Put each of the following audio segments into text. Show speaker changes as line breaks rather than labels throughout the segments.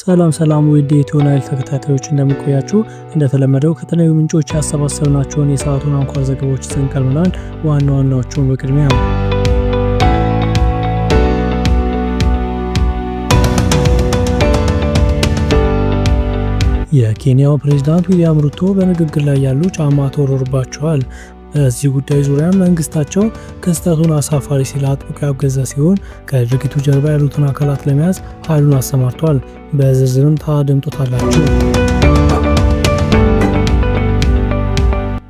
ሰላም ውድ የኢትዮናይል ተከታታዮች እንደምቆያችሁ እንደተለመደው ከተለያዩ ምንጮች ያሰባሰብናቸውን የሰዓቱን አንኳር ዘገባዎች ይዘን ቀርበናል። ዋና ዋናዎቹን በቅድሚያ የኬንያው ፕሬዝዳንት ዊሊያም ሩቶ በንግግር ላይ ያሉ ጫማ ተወርሮባቸዋል። በዚህ ጉዳይ ዙሪያ መንግስታቸው ክስተቱን አሳፋሪ ሲል አጥብቆ ያወገዘ ሲሆን ከድርጊቱ ጀርባ ያሉትን አካላት ለመያዝ ኃይሉን አሰማርቷል። በዝርዝርም ታደምጡታላችሁ።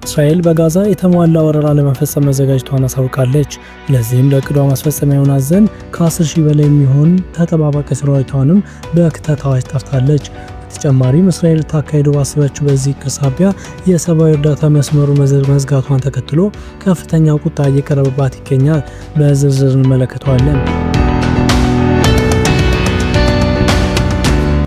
እስራኤል በጋዛ የተሟላ ወረራ ለመፈጸም መዘጋጀቷን አሳውቃለች። ለዚህም ለዕቅዷ ማስፈጸሚያ ይሆናት ዘንድ ከ10,000 በላይ የሚሆን ተጠባባቂ ሰራዊቷንም በክተት አዋጅ ጠርታለች። በተጨማሪም እስራኤል ታካሂደው ባሰበችው በዚህ እቅድ ሳቢያ የሰብአዊ እርዳታ መስመሩ መዝጋቷን ተከትሎ ከፍተኛ ቁጣ እየቀረበባት ይገኛል። በዝርዝር እንመለከተዋለን።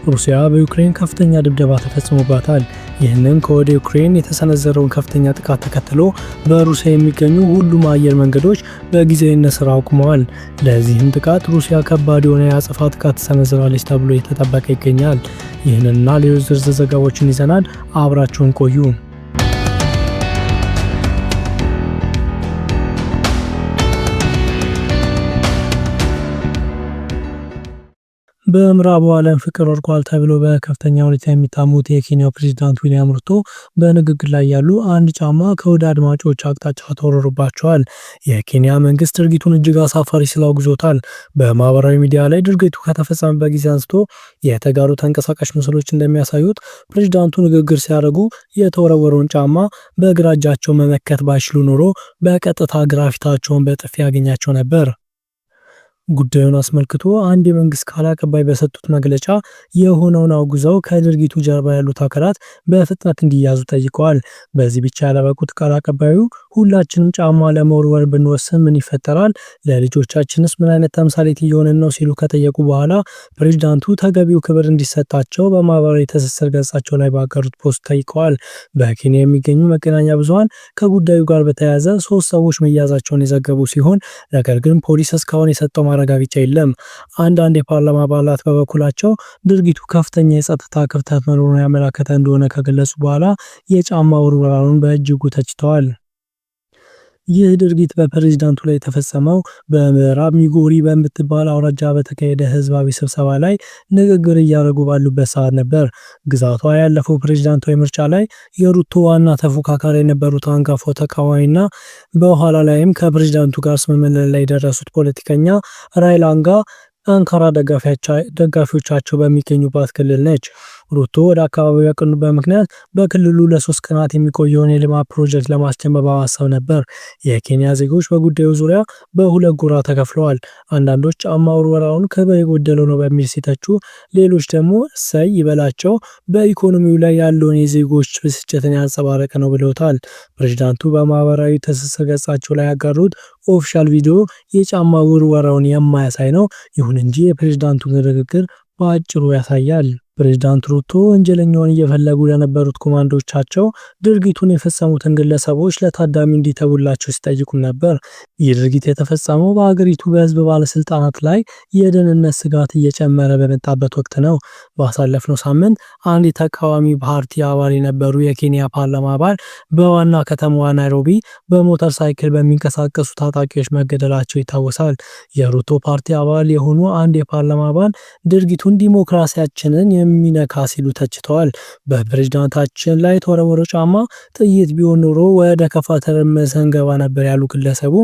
ሩሲያ በዩክሬን ከፍተኛ ድብደባ ተፈጽሞባታል። ይህንም ከወደ ዩክሬን የተሰነዘረውን ከፍተኛ ጥቃት ተከትሎ በሩሲያ የሚገኙ ሁሉም አየር መንገዶች በጊዜያዊነት ስራ አቁመዋል። ለዚህም ጥቃት ሩሲያ ከባድ የሆነ የአጸፋ ጥቃት ተሰነዝራለች ተብሎ እየተጠበቀ ይገኛል። ይህንንና ሌሎች ዝርዝር ዘገባዎችን ይዘናል። አብራችሁን ቆዩ። በምዕራቡ ዓለም ፍቅር ወድቋል ተብሎ በከፍተኛ ሁኔታ የሚታሙት የኬንያው ፕሬዝዳንት ዊሊያም ሩቶ በንግግር ላይ ያሉ አንድ ጫማ ከወደ አድማጮች አቅጣጫ ተወርሮባቸዋል። የኬንያ መንግስት ድርጊቱን እጅግ አሳፋሪ ሲል አውግዞታል። በማህበራዊ ሚዲያ ላይ ድርጊቱ ከተፈጸመበት ጊዜ አንስቶ የተጋሩ ተንቀሳቃሽ ምስሎች እንደሚያሳዩት ፕሬዝዳንቱ ንግግር ሲያደርጉ የተወረወረውን ጫማ በግራ እጃቸው መመከት ባይችሉ ኖሮ በቀጥታ ግራ ፊታቸውን በጥፊ ያገኛቸው ነበር። ጉዳዩን አስመልክቶ አንድ የመንግስት ቃል አቀባይ በሰጡት መግለጫ የሆነውን አውግዘው ከድርጊቱ ጀርባ ያሉት አካላት በፍጥነት እንዲያዙ ጠይቀዋል። በዚህ ብቻ ያላበቁት ቃል አቀባዩ ሁላችንም ጫማ ለመወርወር ብንወስን ምን ይፈጠራል? ለልጆቻችንስ ምን አይነት ተምሳሌት እየሆንን ነው? ሲሉ ከጠየቁ በኋላ ፕሬዝዳንቱ ተገቢው ክብር እንዲሰጣቸው በማህበራዊ ትስስር ገጻቸው ላይ ባቀሩት ፖስት ጠይቀዋል። በኬንያ የሚገኙ መገናኛ ብዙሃን ከጉዳዩ ጋር በተያያዘ 3 ሰዎች መያዛቸውን የዘገቡ ሲሆን ነገር ግን ፖሊስ እስካሁን የሰጠው ማረጋገጫ የለም። አንዳንድ የፓርላማ አባላት በበኩላቸው ድርጊቱ ከፍተኛ የጸጥታ ክፍተት መኖሩን ያመለከተ እንደሆነ ከገለጹ በኋላ የጫማ ውርወራውን በእጅጉ ተችተዋል። ይህ ድርጊት በፕሬዝዳንቱ ላይ የተፈጸመው በምዕራብ ሚጎሪ በምትባል አውራጃ በተካሄደ ህዝባዊ ስብሰባ ላይ ንግግር እያደረጉ ባሉበት ሰዓት ነበር። ግዛቷ ያለፈው ፕሬዝዳንታዊ ምርጫ ላይ የሩቶ ዋና ተፎካካሪ የነበሩት አንጋፋው ተቃዋሚና በኋላ ላይም ከፕሬዝዳንቱ ጋር ስምምነት ላይ የደረሱት ፖለቲከኛ ራይላ ኦዲንጋ ጠንካራ ደጋፊዎቻቸው በሚገኙባት ክልል ነች። ሩቶ ወደ አካባቢው ያቀኑበት ምክንያት በክልሉ ለ3 ቀናት የሚቆየውን የልማት ፕሮጀክት ለማስጀመር በማሰብ ነበር። የኬንያ ዜጎች በጉዳዩ ዙሪያ በሁለት ጎራ ተከፍለዋል። አንዳንዶች ጫማ ውርወራውን ክብር የጎደለው ነው በሚል ሲተቹ፣ ሌሎች ደግሞ እሰይ ይበላቸው በኢኮኖሚው ላይ ያለውን የዜጎች ብስጭትን ያንጸባረቀ ነው ብለውታል። ፕሬዝዳንቱ በማህበራዊ ትስስር ገጻቸው ላይ ያጋሩት ኦፊሻል ቪዲዮ የጫማ ውርወራውን የማያሳይ ነው። ይሁን እንጂ የፕሬዝዳንቱ ንግግር በአጭሩ ያሳያል። ፕሬዝዳንት ሩቶ ወንጀለኛውን እየፈለጉ ለነበሩት ኮማንዶቻቸው ድርጊቱን የፈጸሙትን ግለሰቦች ለታዳሚ እንዲተውላቸው ሲጠይቁም ነበር። ይህ ድርጊት የተፈጸመው በሀገሪቱ በህዝብ ባለስልጣናት ላይ የደህንነት ስጋት እየጨመረ በመጣበት ወቅት ነው። ባሳለፍነው ሳምንት አንድ የተቃዋሚ ፓርቲ አባል የነበሩ የኬንያ ፓርላማ አባል በዋና ከተማዋ ናይሮቢ በሞተር ሳይክል በሚንቀሳቀሱ ታጣቂዎች መገደላቸው ይታወሳል። የሩቶ ፓርቲ አባል የሆኑ አንድ የፓርላማ አባል ድርጊቱን ዲሞክራሲያችንን የሚነካ ሲሉ ተችተዋል። በፕሬዝዳንታችን ላይ የተወረወረው ጫማ ጥይት ቢሆን ኖሮ ወደ ከፋ ትርምስ እንገባ ነበር ያሉ ግለሰቡ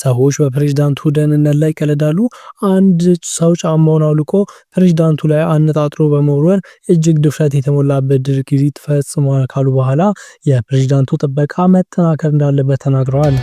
ሰዎች በፕሬዝዳንቱ ደህንነት ላይ ይቀልዳሉ። አንድ ሰው ጫማውን አውልቆ ፕሬዝዳንቱ ላይ አነጣጥሮ በመወርወር እጅግ ድፍረት የተሞላበት ድርጊት ፈጽሟል ካሉ በኋላ የፕሬዝዳንቱ ጥበቃ መጠናከር እንዳለበት ተናግረዋል።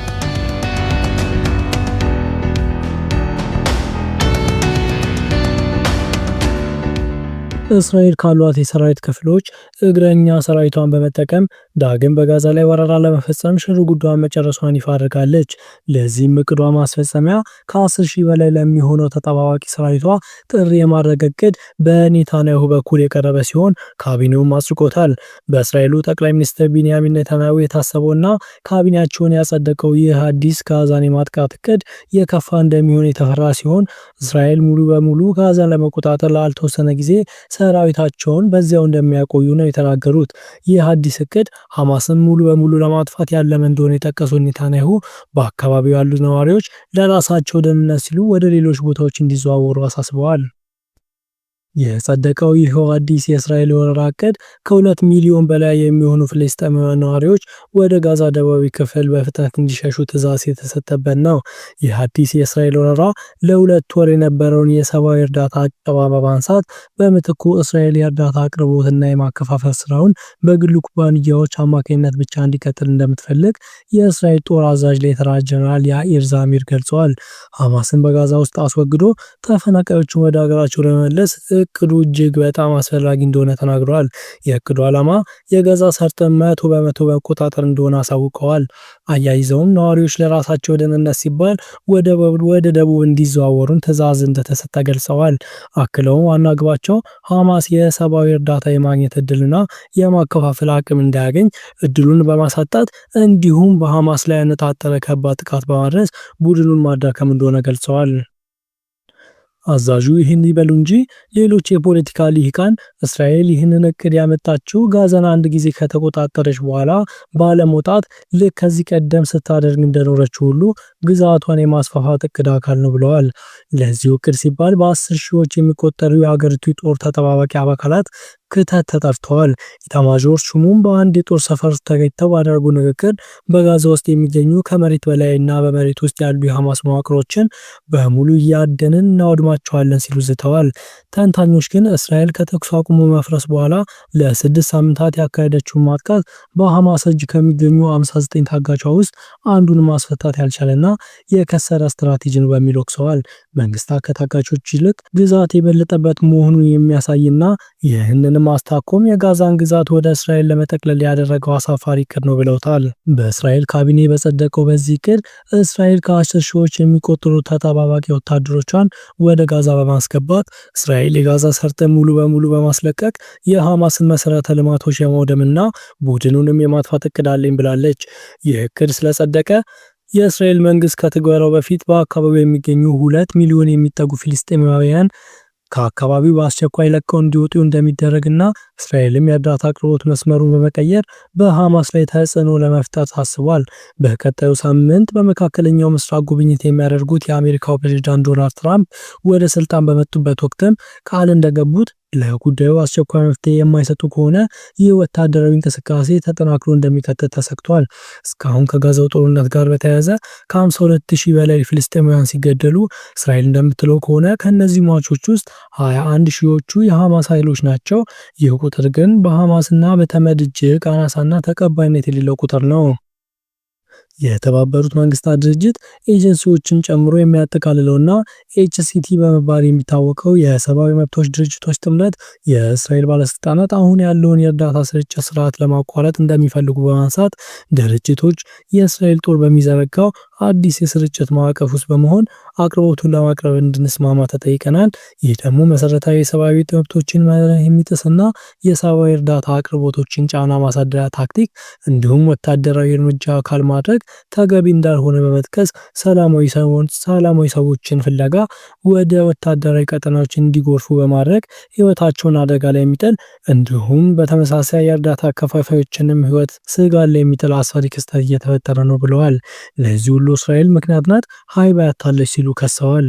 እስራኤል ካሏት የሰራዊት ክፍሎች እግረኛ ሰራዊቷን በመጠቀም ዳግም በጋዛ ላይ ወረራ ለመፈጸም ሽርጉዷን መጨረሷን ይፋ አድርጋለች። ለዚህም እቅዷ ማስፈጸሚያ ከ10,000 በላይ ለሚሆነው ተጠባባቂ ሰራዊቷ ጥሪ የማድረግ እቅድ በኔታንያሁ በኩል የቀረበ ሲሆን ካቢኔውም አጽድቆታል። በእስራኤሉ ጠቅላይ ሚኒስትር ቢንያሚን ኔታንያሁ የታሰበውና ካቢኔያቸውን ያጸደቀው ይህ አዲስ ጋዛን የማጥቃት እቅድ የከፋ እንደሚሆን የተፈራ ሲሆን እስራኤል ሙሉ በሙሉ ጋዛን ለመቆጣጠር ላልተወሰነ ጊዜ ሰራዊታቸውን በዚያው እንደሚያቆዩ ነው የተናገሩት። ይህ አዲስ እቅድ ሐማስን ሙሉ በሙሉ ለማጥፋት ያለመ እንደሆነ የጠቀሱት ኔታንያሁ በአካባቢው ያሉ ነዋሪዎች ለራሳቸው ደህንነት ሲሉ ወደ ሌሎች ቦታዎች እንዲዘዋወሩ አሳስበዋል። የጸደቀው ይኸው አዲስ የእስራኤል ወረራ እቅድ ከ2 ሚሊዮን በላይ የሚሆኑ ፍልስጤማውያን ነዋሪዎች ወደ ጋዛ ደቡባዊ ክፍል በፍጥነት እንዲሸሹ ትዕዛዝ የተሰጠበት ነው። ይህ አዲስ የእስራኤል ወረራ ለ2 ወር የነበረውን የሰብአዊ እርዳታ አቀባ በማንሳት በምትኩ እስራኤል የእርዳታ አቅርቦትና የማከፋፈል ስራውን በግሉ ኩባንያዎች አማካኝነት ብቻ እንዲቀጥል እንደምትፈልግ የእስራኤል ጦር አዛዥ ሌተናል ጀነራል ያኢር ዛሚር ገልጸዋል። ሐማስን በጋዛ ውስጥ አስወግዶ ተፈናቃዮችን ወደ ሀገራቸው ለመመለስ እቅዱ እጅግ በጣም አስፈላጊ እንደሆነ ተናግረዋል። የእቅዱ ዓላማ የጋዛ ሰርጥን 100% መቆጣጠር እንደሆነ አሳውቀዋል። አያይዘውም ነዋሪዎች ለራሳቸው ደህንነት ሲባል ወደ ደቡብ እንዲዘዋወሩን ትዕዛዝ እንደተሰጠ ገልጸዋል። አክለውም ዋና ግባቸው ሐማስ የሰብአዊ እርዳታ የማግኘት እድልና የማከፋፈል አቅም እንዳያገኝ እድሉን በማሳጣት እንዲሁም በሐማስ ላይ ያነጣጠረ ከባድ ጥቃት በማድረስ ቡድኑን ማዳከም እንደሆነ ገልጸዋል። አዛዡ ይህን ይበሉ እንጂ ሌሎች የፖለቲካ ልሂቃን እስራኤል ይህንን እቅድ ያመጣችው ጋዛን አንድ ጊዜ ከተቆጣጠረች በኋላ ባለመውጣት ልክ ከዚህ ቀደም ስታደርግ እንደኖረችው ሁሉ ግዛቷን የማስፋፋት እቅድ አካል ነው ብለዋል። ለዚሁ እቅድ ሲባል በ10 ሺዎች የሚቆጠሩ የሀገሪቱ ጦር ተጠባባቂ አባላት ክተት ተጠርተዋል። ኢታማዦር ሹሙም በአንድ የጦር ሰፈር ውስጥ ተገኝተው ባደረጉ ንግግር በጋዛ ውስጥ የሚገኙ ከመሬት በላይ እና በመሬት ውስጥ ያሉ የሐማስ መዋቅሮችን በሙሉ እያደንን እናወድማቸዋለን ሲሉ ዝተዋል። ተንታኞች ግን እስራኤል ከተኩስ አቁሙ መፍረስ በኋላ ለ6 ሳምንታት ያካሄደችውን ማጥቃት በሐማስ እጅ ከሚገኙ 59 ታጋቿ ውስጥ አንዱን ማስፈታት ያልቻለና የከሰረ ስትራቴጂ ነው በሚል ወቅሰዋል። መንግስታት ከታጋቾች ይልቅ ግዛት የበለጠበት መሆኑን የሚያሳይና ይህንን ማስታኮም የጋዛን ግዛት ወደ እስራኤል ለመጠቅለል ያደረገው አሳፋሪ እቅድ ነው ብለውታል። በእስራኤል ካቢኔ በጸደቀው በዚህ እቅድ እስራኤል ከ10 ሺዎች የሚቆጠሩ ተጠባባቂ ወታደሮቿን ወደ ጋዛ በማስገባት እስራኤል የጋዛ ሰርጥን ሙሉ በሙሉ በማስለቀቅ የሐማስን መሰረተ ልማቶች የማውደምና ቡድኑንም የማጥፋት እቅድ አለኝ ብላለች። ይህ እቅድ ስለጸደቀ የእስራኤል መንግስት ከትግበራው በፊት በአካባቢው የሚገኙ 2 ሚሊዮን የሚጠጉ ፊልስጤማውያን ከአካባቢው በአስቸኳይ ለቀው እንዲወጡ እንደሚደረግና እስራኤልም የእርዳታ አቅርቦት መስመሩን በመቀየር በሐማስ ላይ ተጽዕኖ ለመፍጠር ታስቧል። በቀጣዩ ሳምንት በመካከለኛው ምስራቅ ጉብኝት የሚያደርጉት የአሜሪካው ፕሬዝዳንት ዶናልድ ትራምፕ ወደ ስልጣን በመጡበት ወቅትም ቃል እንደገቡት ለጉዳዩ አስቸኳይ መፍትሄ የማይሰጡ ከሆነ ይህ ወታደራዊ እንቅስቃሴ ተጠናክሮ እንደሚቀጥል ተሰግቷል። እስካሁን ከጋዛው ጦርነት ጋር በተያያዘ ከ52,000 በላይ ፍልስጤማውያን ሲገደሉ እስራኤል እንደምትለው ከሆነ ከነዚህ ሟቾች ውስጥ 21 ሺዎቹ የሐማስ ኃይሎች ናቸው። ይህ ቁጥር ግን በሐማስና በተመድ እጅግ አናሳና ተቀባይነት የሌለው ቁጥር ነው። የተባበሩት መንግስታት ድርጅት ኤጀንሲዎችን ጨምሮ የሚያጠቃልለውና ኤችሲቲ በመባል የሚታወቀው የሰብአዊ መብቶች ድርጅቶች ጥምረት የእስራኤል ባለስልጣናት አሁን ያለውን የእርዳታ ስርጭት ስርዓት ለማቋረጥ እንደሚፈልጉ በማንሳት ድርጅቶች የእስራኤል ጦር በሚዘረጋው አዲስ የስርጭት ማዕቀፍ ውስጥ በመሆን አቅርቦቱን ለማቅረብ እንድንስማማ ተጠይቀናል። ይህ ደግሞ መሰረታዊ የሰብአዊ መብቶችን የሚጥስና የሰብአዊ እርዳታ አቅርቦቶችን ጫና ማሳደሪያ ታክቲክ እንዲሁም ወታደራዊ እርምጃ አካል ማድረግ ተገቢ እንዳልሆነ በመጥቀስ ሰላማዊ ሰዎችን ፍለጋ ወደ ወታደራዊ ቀጠናዎች እንዲጎርፉ በማድረግ ህይወታቸውን አደጋ ላይ የሚጥል እንዲሁም በተመሳሳይ የእርዳታ አከፋፋዮችንም ህይወት ስጋት ላይ የሚጥል አስፈሪ ክስተት እየተፈጠረ ነው ብለዋል። ለዚህ ሁሉ እስራኤል ምክንያት ናት፣ ሀይባ ያታለች ሲሉ ከሰዋል።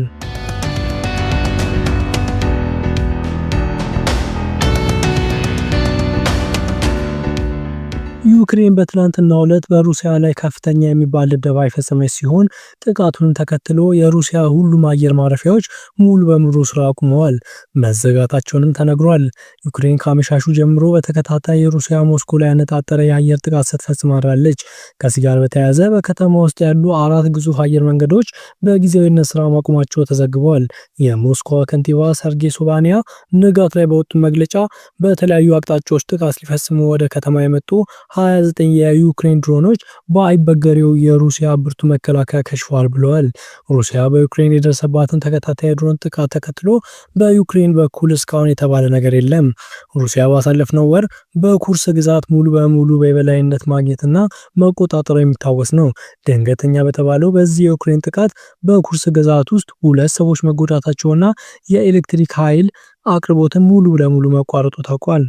ዩክሬን በትናንትናው ዕለት በሩሲያ ላይ ከፍተኛ የሚባል ድብደባ የፈጸመች ሲሆን ጥቃቱን ተከትሎ የሩሲያ ሁሉም አየር ማረፊያዎች ሙሉ በሙሉ ስራ አቁመዋል፣ መዘጋታቸውንም ተነግሯል። ዩክሬን ከአመሻሹ ጀምሮ በተከታታይ የሩሲያ ሞስኮ ላይ ያነጣጠረ የአየር ጥቃት ስትፈጽም አድራለች። ከዚህ ጋር በተያያዘ በከተማ ውስጥ ያሉ 4 ግዙፍ አየር መንገዶች በጊዜያዊነት ስራ ማቆማቸው ተዘግበዋል። የሞስኮ ከንቲባ ሰርጌይ ሶባኒያ ንጋት ላይ በወጡት መግለጫ በተለያዩ አቅጣጫዎች ጥቃት ሊፈጽሙ ወደ ከተማ የመጡ 20 29 የዩክሬን ድሮኖች በአይበገሬው የሩሲያ ብርቱ መከላከያ ከሽፏል ብለዋል። ሩሲያ በዩክሬን የደረሰባትን ተከታታይ የድሮን ጥቃት ተከትሎ በዩክሬን በኩል እስካሁን የተባለ ነገር የለም። ሩሲያ ባሳለፍነው ወር በኩርስ ግዛት ሙሉ በሙሉ በበላይነት ማግኘትና መቆጣጠሩ የሚታወስ ነው። ድንገተኛ በተባለው በዚህ የዩክሬን ጥቃት በኩርስ ግዛት ውስጥ 2 ሰዎች መጎዳታቸውና የኤሌክትሪክ ኃይል አቅርቦትን ሙሉ ለሙሉ መቋረጡ ታውቋል።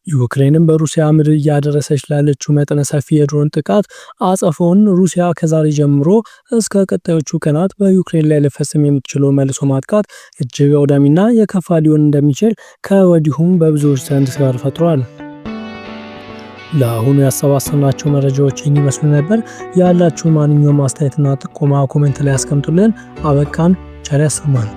ዩክሬንም በሩሲያ ምድር እያደረሰች ላለችው መጠነ ሰፊ የድሮን ጥቃት አጸፋውን ሩሲያ ከዛሬ ጀምሮ እስከ ቀጣዮቹ ቀናት በዩክሬን ላይ ልፈጽም የምትችለው መልሶ ማጥቃት እጅግ አውዳሚና የከፋ ሊሆን እንደሚችል ከወዲሁም በብዙዎች ዘንድ ስጋት ፈጥሯል። ለአሁኑ ያሰባሰብናቸው መረጃዎች ይመስሉ ነበር። ያላችሁ ማንኛውም አስተያየትና ጥቆማ ኮሜንት ላይ አስቀምጡልን። አበቃን። ቸር ያሰማን።